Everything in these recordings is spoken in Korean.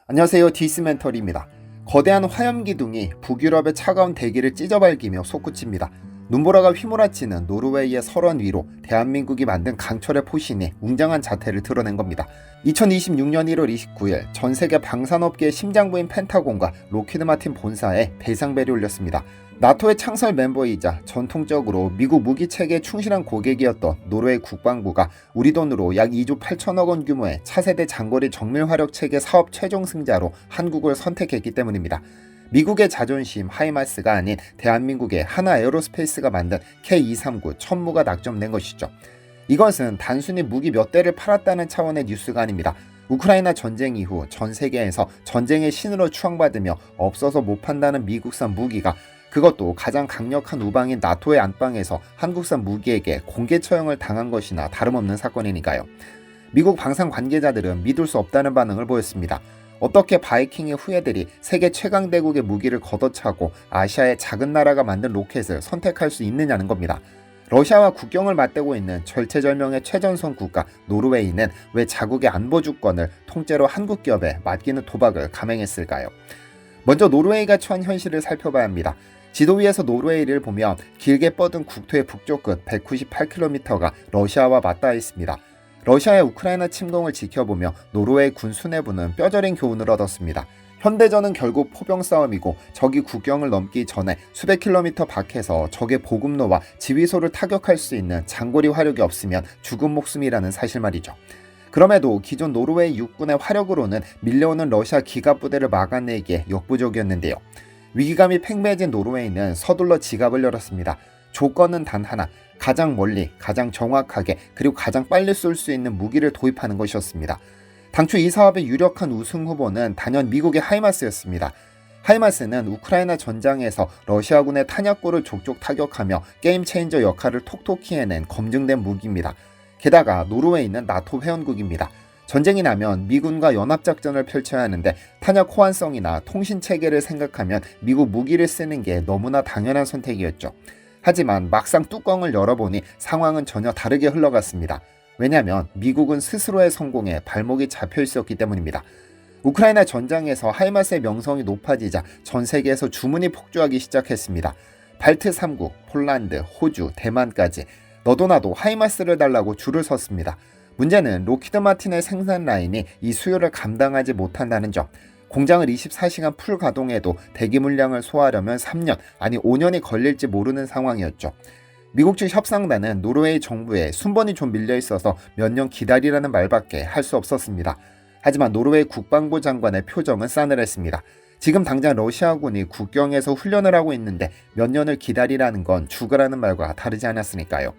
안녕하세요. 디스멘터리입니다. 거대한 화염기둥이 북유럽의 차가운 대기를 찢어발기며 솟구칩니다. 눈보라가 휘몰아치는 노르웨이의 설원 위로 대한민국이 만든 강철의 포신이 웅장한 자태를 드러낸 겁니다. 2026년 1월 29일 전 세계 방산업계의 심장부인 펜타곤과 로키드 마틴 본사에 배상벨이 울렸습니다. 나토의 창설 멤버이자 전통적으로 미국 무기 체계에 충실한 고객이었던 노르웨이 국방부가 우리 돈으로 약 2조 8천억 원 규모의 차세대 장거리 정밀 화력 체계 사업 최종 승자로 한국을 선택했기 때문입니다. 미국의 자존심 하이마스가 아닌 대한민국의 하나 에어로스페이스가 만든 K239 천무가 낙점된 것이죠. 이것은 단순히 무기 몇 대를 팔았다는 차원의 뉴스가 아닙니다. 우크라이나 전쟁 이후 전 세계에서 전쟁의 신으로 추앙받으며 없어서 못 판다는 미국산 무기가, 그것도 가장 강력한 우방인 나토의 안방에서 한국산 무기에게 공개 처형을 당한 것이나 다름없는 사건이니까요. 미국 방산 관계자들은 믿을 수 없다는 반응을 보였습니다. 어떻게 바이킹의 후예들이 세계 최강대국의 무기를 걷어차고 아시아의 작은 나라가 만든 로켓을 선택할 수 있느냐는 겁니다. 러시아와 국경을 맞대고 있는 절체절명의 최전선 국가 노르웨이는 왜 자국의 안보 주권을 통째로 한국 기업에 맡기는 도박을 감행했을까요? 먼저 노르웨이가 처한 현실을 살펴봐야 합니다. 지도 위에서 노르웨이를 보면 길게 뻗은 국토의 북쪽 끝 198km가 러시아와 맞닿아 있습니다. 러시아의 우크라이나 침공을 지켜보며 노르웨이 군 수뇌부는 뼈저린 교훈을 얻었습니다. 현대전은 결국 포병 싸움이고 적이 국경을 넘기 전에 수백 킬로미터 밖에서 적의 보급로와 지휘소를 타격할 수 있는 장거리 화력이 없으면 죽은 목숨이라는 사실 말이죠. 그럼에도 기존 노르웨이 육군의 화력으로는 밀려오는 러시아 기갑부대를 막아내기에 역부족이었는데요. 위기감이 팽배해진 노르웨이는 서둘러 지갑을 열었습니다. 조건은 단 하나, 가장 멀리, 가장 정확하게, 그리고 가장 빨리 쏠 수 있는 무기를 도입하는 것이었습니다. 당초 이 사업의 유력한 우승 후보는 단연 미국의 하이마스였습니다. 하이마스는 우크라이나 전장에서 러시아군의 탄약고를 족족 타격하며 게임 체인저 역할을 톡톡히 해낸 검증된 무기입니다. 게다가 노르웨이는 나토 회원국입니다. 전쟁이 나면 미군과 연합작전을 펼쳐야 하는데 탄약 호환성이나 통신 체계를 생각하면 미국 무기를 쓰는 게 너무나 당연한 선택이었죠. 하지만 막상 뚜껑을 열어보니 상황은 전혀 다르게 흘러갔습니다. 왜냐하면 미국은 스스로의 성공에 발목이 잡혀 있었기 때문입니다. 우크라이나 전장에서 하이마스의 명성이 높아지자 전 세계에서 주문이 폭주하기 시작했습니다. 발트 3국, 폴란드, 호주, 대만까지 너도 나도 하이마스를 달라고 줄을 섰습니다. 문제는 로키드 마틴의 생산 라인이 이 수요를 감당하지 못한다는 점. 공장을 24시간 풀 가동해도 대기 물량을 소화하려면 3년, 아니 5년이 걸릴지 모르는 상황이었죠. 미국 측 협상단은 노르웨이 정부에 순번이 좀 밀려 있어서 몇 년 기다리라는 말밖에 할 수 없었습니다. 하지만 노르웨이 국방부 장관의 표정은 싸늘했습니다. 지금 당장 러시아군이 국경에서 훈련을 하고 있는데 몇 년을 기다리라는 건 죽으라는 말과 다르지 않았으니까요.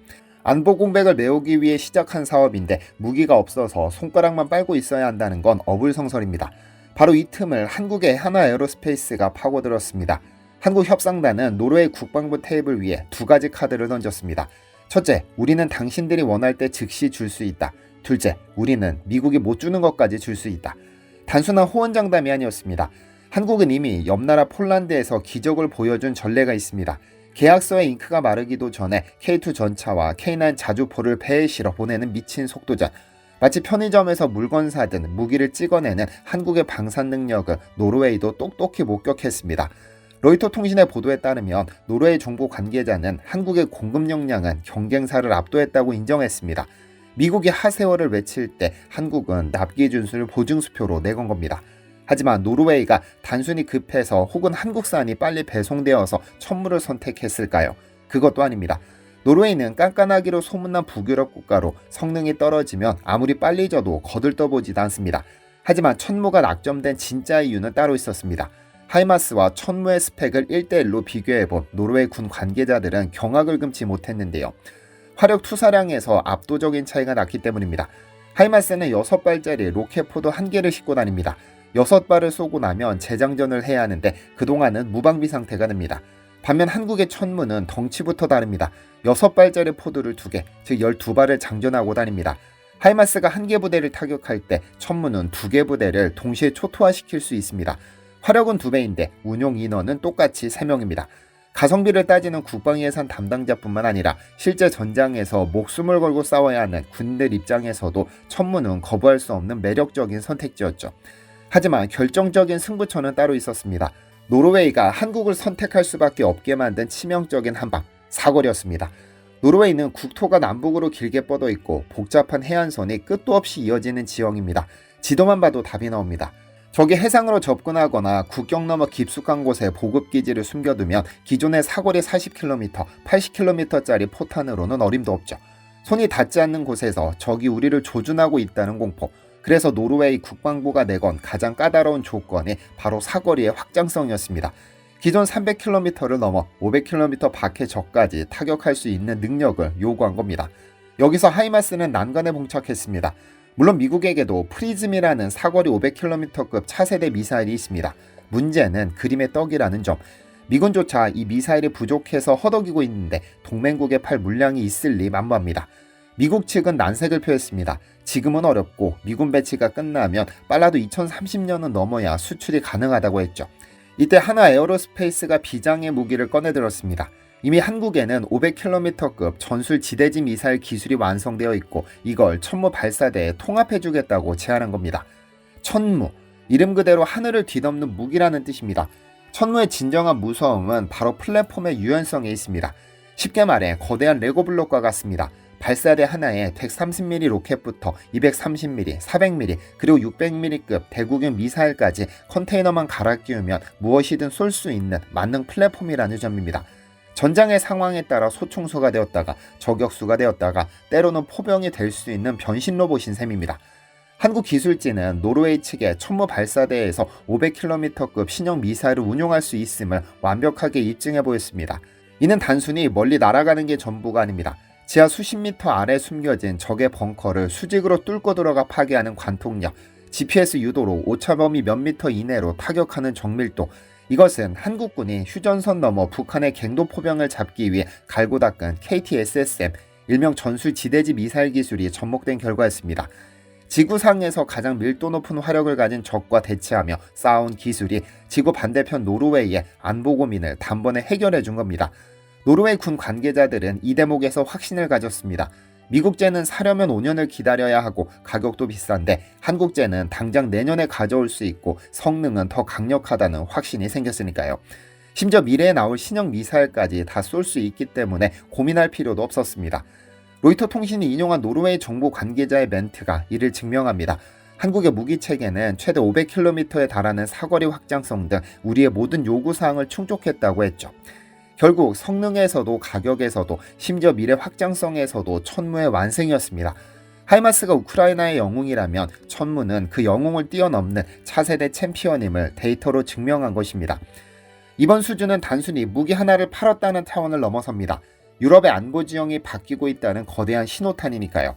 안보 공백을 메우기 위해 시작한 사업인데 무기가 없어서 손가락만 빨고 있어야 한다는 건 어불성설입니다. 바로 이 틈을 한국의 하나 에어로스페이스가 파고들었습니다. 한국 협상단은 노르웨이 국방부 테이블 위에 두 가지 카드를 던졌습니다. 첫째, 우리는 당신들이 원할 때 즉시 줄 수 있다. 둘째, 우리는 미국이 못 주는 것까지 줄 수 있다. 단순한 호언장담이 아니었습니다. 한국은 이미 옆나라 폴란드에서 기적을 보여준 전례가 있습니다. 계약서의 잉크가 마르기도 전에 K2 전차와 K9 자주포를 배에 실어 보내는 미친 속도전. 마치 편의점에서 물건 사든 무기를 찍어내는 한국의 방산 능력을 노르웨이도 똑똑히 목격했습니다. 로이터 통신의 보도에 따르면 노르웨이 정부 관계자는 한국의 공급 역량은 경쟁사를 압도했다고 인정했습니다. 미국이 하세월을 외칠 때 한국은 납기 준수를 보증수표로 내건 겁니다. 하지만 노르웨이가 단순히 급해서 혹은 한국산이 빨리 배송되어서 천무를 선택했을까요? 그것도 아닙니다. 노르웨이는 깐깐하기로 소문난 북유럽 국가로 성능이 떨어지면 아무리 빨리 져도 거들떠보지도 않습니다. 하지만 천무가 낙점된 진짜 이유는 따로 있었습니다. 하이마스와 천무의 스펙을 1대1로 비교해본 노르웨이 군 관계자들은 경악을 금치 못했는데요. 화력 투사량에서 압도적인 차이가 났기 때문입니다. 하이마스는 6발짜리 로켓포도 1개를 싣고 다닙니다. 6발을 쏘고 나면 재장전을 해야 하는데 그동안은 무방비 상태가 됩니다. 반면 한국의 천무는 덩치부터 다릅니다. 6발짜리 포도를 2개, 즉 12발을 장전하고 다닙니다. 하이마스가 1개 부대를 타격할 때 천무는 2개 부대를 동시에 초토화시킬 수 있습니다. 화력은 2배인데 운용 인원은 똑같이 3명입니다. 가성비를 따지는 국방예산 담당자뿐만 아니라 실제 전장에서 목숨을 걸고 싸워야 하는 군인들 입장에서도 천무는 거부할 수 없는 매력적인 선택지였죠. 하지만 결정적인 승부처는 따로 있었습니다. 노르웨이가 한국을 선택할 수밖에 없게 만든 치명적인 한방, 사거리였습니다. 노르웨이는 국토가 남북으로 길게 뻗어 있고 복잡한 해안선이 끝도 없이 이어지는 지형입니다. 지도만 봐도 답이 나옵니다. 적이 해상으로 접근하거나 국경 너머 깊숙한 곳에 보급기지를 숨겨두면 기존의 사거리 40km, 80km짜리 포탄으로는 어림도 없죠. 손이 닿지 않는 곳에서 적이 우리를 조준하고 있다는 공포. 그래서 노르웨이 국방부가 내건 가장 까다로운 조건이 바로 사거리의 확장성이었습니다. 기존 300km를 넘어 500km 밖의 적까지 타격할 수 있는 능력을 요구한 겁니다. 여기서 하이마스는 난관에 봉착했습니다. 물론 미국에게도 프리즘이라는 사거리 500km급 차세대 미사일이 있습니다. 문제는 그림의 떡이라는 점. 미군조차 이 미사일이 부족해서 허덕이고 있는데 동맹국에 팔 물량이 있을 리 만무합니다. 미국 측은 난색을 표했습니다. 지금은 어렵고 미군 배치가 끝나면 빨라도 2030년은 넘어야 수출이 가능하다고 했죠. 이때 하나 에어로스페이스가 비장의 무기를 꺼내들었습니다. 이미 한국에는 500km급 전술 지대지 미사일 기술이 완성되어 있고 이걸 천무 발사대에 통합해주겠다고 제안한 겁니다. 천무, 이름 그대로 하늘을 뒤덮는 무기라는 뜻입니다. 천무의 진정한 무서움은 바로 플랫폼의 유연성에 있습니다. 쉽게 말해 거대한 레고블록과 같습니다. 발사대 하나에 130mm 로켓부터 230mm, 400mm, 그리고 600mm급 대구경 미사일까지 컨테이너만 갈아 끼우면 무엇이든 쏠 수 있는 만능 플랫폼이라는 점입니다. 전장의 상황에 따라 소총수가 되었다가 저격수가 되었다가 때로는 포병이 될 수 있는 변신 로봇인 셈입니다. 한국 기술진은 노르웨이 측의 천무 발사대에서 500km급 신형 미사일을 운용할 수 있음을 완벽하게 입증해 보였습니다. 이는 단순히 멀리 날아가는 게 전부가 아닙니다. 지하 수십 미터 아래 숨겨진 적의 벙커를 수직으로 뚫고 들어가 파괴하는 관통력, GPS 유도로 오차 범위 몇 미터 이내로 타격하는 정밀도, 이것은 한국군이 휴전선 넘어 북한의 갱도 포병을 잡기 위해 갈고 닦은 KT-SSM, 일명 전술 지대지 미사일 기술이 접목된 결과였습니다. 지구상에서 가장 밀도 높은 화력을 가진 적과 대치하며 쌓아온 기술이 지구 반대편 노르웨이의 안보 고민을 단번에 해결해 준 겁니다. 노르웨이 군 관계자들은 이 대목에서 확신을 가졌습니다. 미국제는 사려면 5년을 기다려야 하고 가격도 비싼데 한국제는 당장 내년에 가져올 수 있고 성능은 더 강력하다는 확신이 생겼으니까요. 심지어 미래에 나올 신형 미사일까지 다 쏠 수 있기 때문에 고민할 필요도 없었습니다. 로이터 통신이 인용한 노르웨이 정부 관계자의 멘트가 이를 증명합니다. 한국의 무기체계는 최대 500km에 달하는 사거리 확장성 등 우리의 모든 요구사항을 충족했다고 했죠. 결국 성능에서도 가격에서도 심지어 미래 확장성에서도 천무의 완성이었습니다. 하이마스가 우크라이나의 영웅이라면 천무는 그 영웅을 뛰어넘는 차세대 챔피언임을 데이터로 증명한 것입니다. 이번 수준은 단순히 무기 하나를 팔았다는 차원을 넘어섭니다. 유럽의 안보 지형이 바뀌고 있다는 거대한 신호탄이니까요.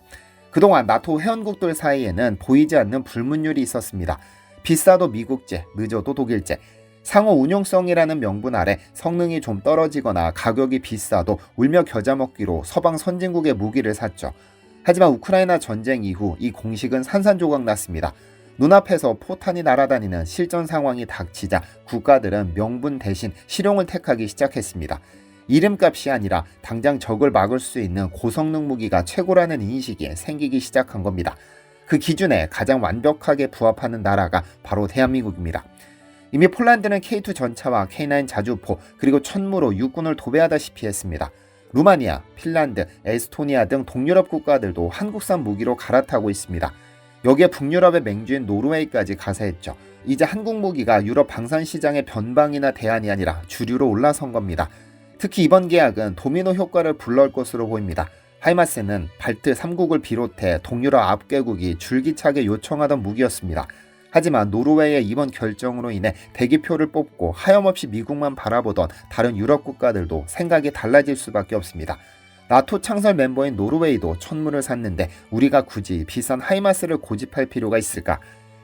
그동안 나토 회원국들 사이에는 보이지 않는 불문율이 있었습니다. 비싸도 미국제, 늦어도 독일제. 상호 운용성이라는 명분 아래 성능이 좀 떨어지거나 가격이 비싸도 울며 겨자 먹기로 서방 선진국의 무기를 샀죠. 하지만 우크라이나 전쟁 이후 이 공식은 산산조각 났습니다. 눈앞에서 포탄이 날아다니는 실전 상황이 닥치자 국가들은 명분 대신 실용을 택하기 시작했습니다. 이름값이 아니라 당장 적을 막을 수 있는 고성능 무기가 최고라는 인식이 생기기 시작한 겁니다. 그 기준에 가장 완벽하게 부합하는 나라가 바로 대한민국입니다. 이미 폴란드는 K2 전차와 K9 자주포 그리고 천무로 육군을 도배하다시피 했습니다. 루마니아, 핀란드, 에스토니아 등 동유럽 국가들도 한국산 무기로 갈아타고 있습니다. 여기에 북유럽의 맹주인 노르웨이까지 가세했죠. 이제 한국 무기가 유럽 방산 시장의 변방이나 대안이 아니라 주류로 올라선 겁니다. 특히 이번 계약은 도미노 효과를 불러올 것으로 보입니다. 하이마스는 발트 3국을 비롯해 동유럽 앞개국이 줄기차게 요청하던 무기였습니다. 하지만 노르웨이의 이번 결정으로 인해 대기표를 뽑고 하염없이 미국만 바라보던 다른 유럽 국가들도 생각이 달라질 수밖에 없습니다. 나토 창설 멤버인 노르웨이도 천무를 샀는데 우리가 굳이 비싼 하이마스를 고집할 필요가 있을까?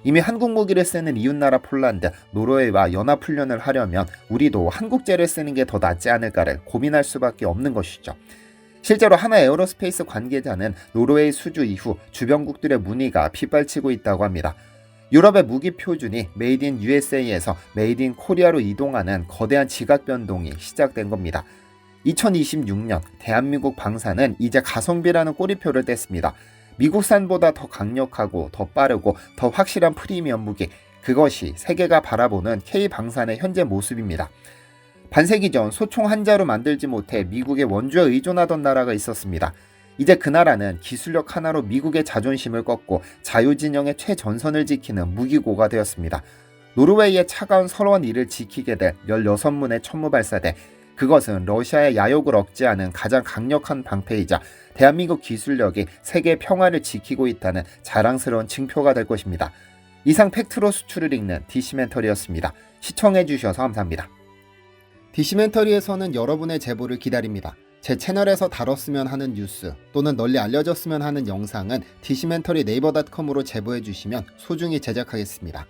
이미 한국 무기를 쓰는 이웃나라 폴란드, 노르웨이와 연합훈련을 하려면 우리도 한국제를 쓰는 게 더 낫지 않을까를 고민할 수밖에 없는 것이죠. 실제로 하나 에어로스페이스 관계자는 노르웨이 수주 이후 주변국들의 문의가 빗발치고 있다고 합니다. 유럽의 무기 표준이 메이드 인 USA에서 메이드 인 코리아로 이동하는 거대한 지각 변동이 시작된 겁니다. 2026년 대한민국 방산은 이제 가성비라는 꼬리표를 뗐습니다. 미국산보다 더 강력하고 더 빠르고 더 확실한 프리미엄 무기, 그것이 세계가 바라보는 K방산의 현재 모습입니다. 반세기 전 소총 한 자루 만들지 못해 미국의 원주에 의존하던 나라가 있었습니다. 이제 그 나라는 기술력 하나로 미국의 자존심을 꺾고 자유진영의 최전선을 지키는 무기고가 되었습니다. 노르웨이의 차가운 서러운 이를 지키게 될 16문의 천무발사대, 그것은 러시아의 야욕을 억제하는 가장 강력한 방패이자 대한민국 기술력이 세계 평화를 지키고 있다는 자랑스러운 징표가 될 것입니다. 이상 팩트로 수출을 읽는 디시멘터리였습니다. 시청해주셔서 감사합니다. 디시멘터리에서는 여러분의 제보를 기다립니다. 제 채널에서 다뤘으면 하는 뉴스 또는 널리 알려졌으면 하는 영상은 디시멘터리 네이버.com으로 제보해 주시면 소중히 제작하겠습니다.